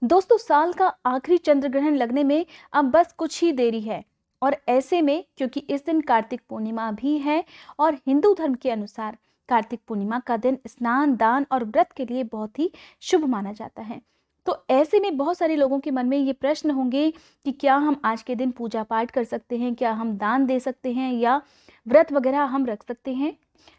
दोस्तों, साल का आखिरी चंद्र ग्रहण लगने में अब बस कुछ ही देरी है। और ऐसे में क्योंकि इस दिन कार्तिक पूर्णिमा भी है और हिंदू धर्म के अनुसार कार्तिक पूर्णिमा का दिन स्नान, दान और व्रत के लिए बहुत ही शुभ माना जाता है। तो ऐसे में बहुत सारे लोगों के मन में ये प्रश्न होंगे कि क्या हम आज के दिन पूजा पाठ कर सकते हैं, क्या हम दान दे सकते हैं या व्रत वगैरह हम रख सकते हैं।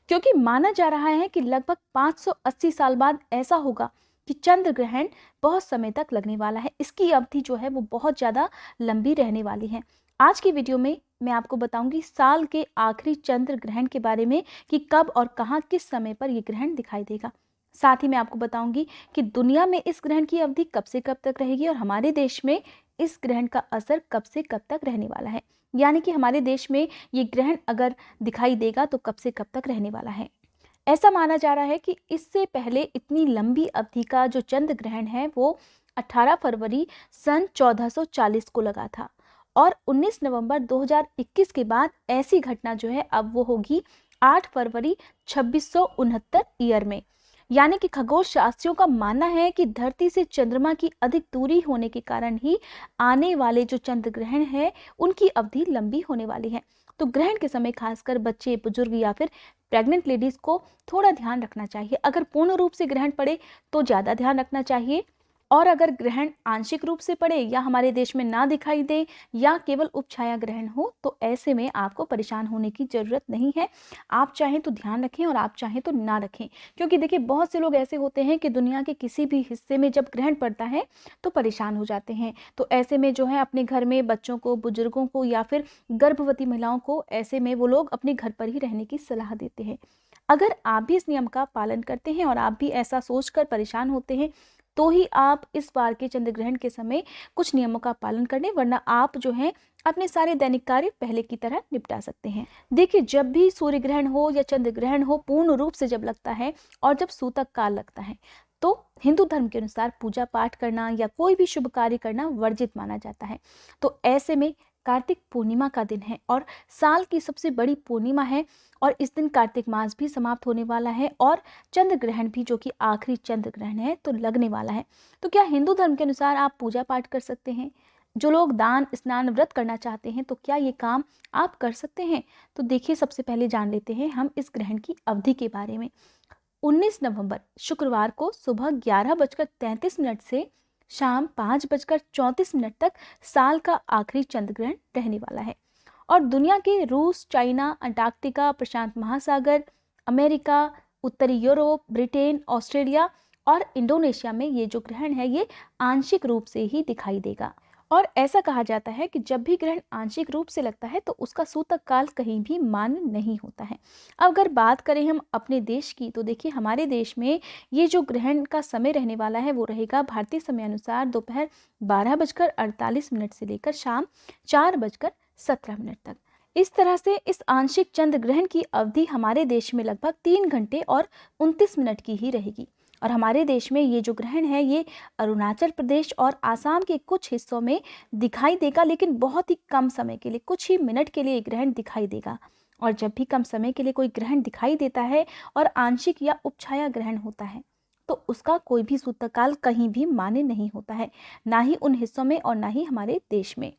क्योंकि माना जा रहा है कि लगभग 580 साल बाद ऐसा होगा कि चंद्र ग्रहण बहुत समय तक लगने वाला है। इसकी अवधि जो है वो बहुत ज़्यादा लंबी रहने वाली है। आज की वीडियो में मैं आपको बताऊंगी साल के आखिरी चंद्र ग्रहण के बारे में कि कब और कहां किस समय पर यह ग्रहण दिखाई देगा। साथ ही मैं आपको बताऊंगी कि दुनिया में इस ग्रहण की अवधि कब से कब तक रहेगी और हमारे देश में इस ग्रहण का असर कब से कब तक रहने वाला है। यानी कि हमारे देश में ये ग्रहण अगर दिखाई देगा तो कब से कब तक रहने वाला है। ऐसा माना जा रहा है कि इससे पहले इतनी लंबी अवधि का जो चंद्र ग्रहण है वो 18 फरवरी सन 1440 को लगा था और 19 नवंबर 2021 के बाद ऐसी घटना जो है अब वो होगी 8 फरवरी 2669 ईयर में। यानी कि खगोल शास्त्रियों का मानना है कि धरती से चंद्रमा की अधिक दूरी होने के कारण ही आने वाले जो चंद्र ग्रहण है उनकी अवधि लंबी होने वाली है। तो ग्रहण के समय खासकर बच्चे, बुजुर्ग या फिर प्रेग्नेंट लेडीज को थोड़ा ध्यान रखना चाहिए। अगर पूर्ण रूप से ग्रहण पड़े तो ज़्यादा ध्यान रखना चाहिए, और अगर ग्रहण आंशिक रूप से पड़े या हमारे देश में ना दिखाई दे या केवल उपछाया ग्रहण हो तो ऐसे में आपको परेशान होने की ज़रूरत नहीं है। आप चाहें तो ध्यान रखें और आप चाहें तो ना रखें, क्योंकि देखिए बहुत से लोग ऐसे होते हैं कि दुनिया के किसी भी हिस्से में जब ग्रहण पड़ता है तो परेशान हो जाते हैं। तो ऐसे में जो है अपने घर में बच्चों को, बुजुर्गों को या फिर गर्भवती महिलाओं को ऐसे में वो लोग अपने घर पर ही रहने की सलाह देते हैं। अगर आप भी इस नियम का पालन करते हैं और आप भी ऐसा सोचकर परेशान होते हैं तो ही आप इस बार के चंद्र ग्रहण के समय कुछ नियमों का पालन कर लें, वरना आप जो है अपने सारे दैनिक कार्य पहले की तरह निपटा सकते हैं। देखिए, जब भी सूर्य ग्रहण हो या चंद्र ग्रहण हो, पूर्ण रूप से जब लगता है और जब सूतक काल लगता है तो हिंदू धर्म के अनुसार पूजा पाठ करना या कोई भी शुभ कार्य करना वर्जित माना जाता है। तो ऐसे में कार्तिक पूर्णिमा का दिन है और साल की सबसे बड़ी पूर्णिमा है और इस दिन कार्तिक मास भी समाप्त होने वाला है और चंद्र ग्रहण भी, जो कि आखिरी चंद्र ग्रहण है, तो लगने वाला है। तो क्या हिंदू धर्म के अनुसार आप पूजा पाठ कर सकते हैं? जो लोग दान, स्नान, व्रत करना चाहते हैं तो क्या ये काम आप कर सकते हैं? तो देखिए, सबसे पहले जान लेते हैं हम इस ग्रहण की अवधि के बारे में। 19 नवंबर शुक्रवार को सुबह 11:33 से शाम 5:34 तक साल का आखिरी चंद्र ग्रहण रहने वाला है। और दुनिया के रूस, चाइना, अंटार्कटिका, प्रशांत महासागर, अमेरिका, उत्तरी यूरोप, ब्रिटेन, ऑस्ट्रेलिया और इंडोनेशिया में ये जो ग्रहण है ये आंशिक रूप से ही दिखाई देगा। और ऐसा कहा जाता है कि जब भी ग्रहण आंशिक रूप से लगता है तो उसका सूतक काल कहीं भी मान्य नहीं होता है। अब अगर बात करें हम अपने देश की तो देखिए, हमारे देश में ये जो ग्रहण का समय रहने वाला है वो रहेगा भारतीय समय अनुसार दोपहर 12:48 से लेकर शाम 4:17 तक। इस तरह से इस आंशिक चंद्र ग्रहण की अवधि हमारे देश में लगभग 3 घंटे और 29 मिनट की ही रहेगी। और हमारे देश में ये जो ग्रहण है ये अरुणाचल प्रदेश और आसाम के कुछ हिस्सों में दिखाई देगा, लेकिन बहुत ही कम समय के लिए, कुछ ही मिनट के लिए ग्रहण दिखाई देगा। और जब भी कम समय के लिए कोई ग्रहण दिखाई देता है और आंशिक या उपछाया ग्रहण होता है तो उसका कोई भी सूतकाल कहीं भी मान्य नहीं होता है, ना ही उन हिस्सों में और ना ही हमारे देश में।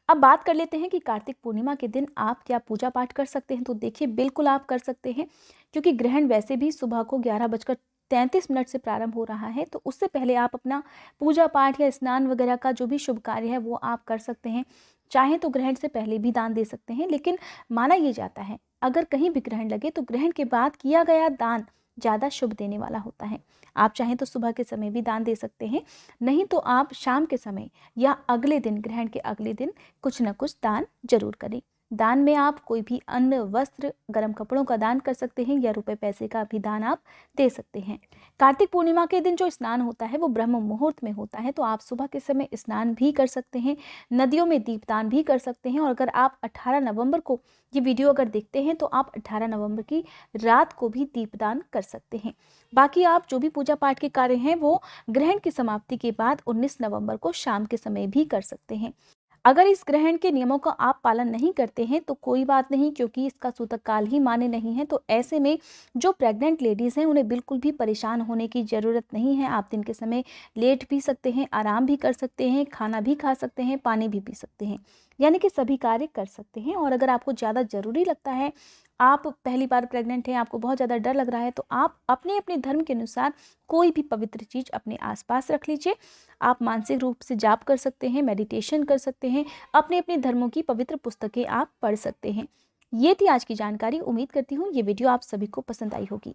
अब बात कर लेते हैं कि कार्तिक पूर्णिमा के दिन आप क्या पूजा पाठ कर सकते हैं। तो देखिए, बिल्कुल आप कर सकते हैं, क्योंकि ग्रहण वैसे भी सुबह को 11:33 से प्रारंभ हो रहा है। तो उससे पहले आप अपना पूजा पाठ या स्नान वगैरह का जो भी शुभ कार्य है वो आप कर सकते हैं। चाहें तो ग्रहण से पहले भी दान दे सकते हैं, लेकिन माना ये जाता है अगर कहीं भी ग्रहण लगे तो ग्रहण के बाद किया गया दान ज़्यादा शुभ देने वाला होता है। आप चाहें तो सुबह के समय भी दान दे सकते हैं, नहीं तो आप शाम के समय या अगले दिन, ग्रहण के अगले दिन कुछ न कुछ दान जरूर करें। दान में आप कोई भी अन्न, वस्त्र, गर्म कपड़ों का दान कर सकते हैं या रुपए पैसे का भी दान आप दे सकते हैं। कार्तिक पूर्णिमा के दिन जो स्नान होता है वो ब्रह्म मुहूर्त में होता है, तो आप सुबह के समय स्नान भी कर सकते हैं, नदियों में दीपदान भी कर सकते हैं। और अगर आप 18 नवंबर को ये वीडियो अगर देखते हैं तो आप 18 नवंबर की रात को भी दीपदान कर सकते हैं। बाकी आप जो भी पूजा पाठ के कार्य हैं वो ग्रहण की समाप्ति के बाद 19 नवंबर को शाम के समय भी कर सकते हैं। अगर इस ग्रहण के नियमों का आप पालन नहीं करते हैं तो कोई बात नहीं, क्योंकि इसका सूतक काल ही मान्य नहीं है। तो ऐसे में जो प्रेग्नेंट लेडीज़ हैं उन्हें बिल्कुल भी परेशान होने की ज़रूरत नहीं है। आप दिन के समय लेट भी सकते हैं, आराम भी कर सकते हैं, खाना भी खा सकते हैं, पानी भी पी सकते हैं, यानी कि सभी कार्य कर सकते हैं। और अगर आपको ज़्यादा ज़रूरी लगता है, आप पहली बार प्रेग्नेंट हैं, आपको बहुत ज़्यादा डर लग रहा है, तो आप अपने अपने धर्म के अनुसार कोई भी पवित्र चीज़ अपने आसपास रख लीजिए। आप मानसिक रूप से जाप कर सकते हैं, मेडिटेशन कर सकते हैं, अपने अपने धर्मों की पवित्र पुस्तकें आप पढ़ सकते हैं। ये थी आज की जानकारी। उम्मीद करती हूँ ये वीडियो आप सभी को पसंद आई होगी।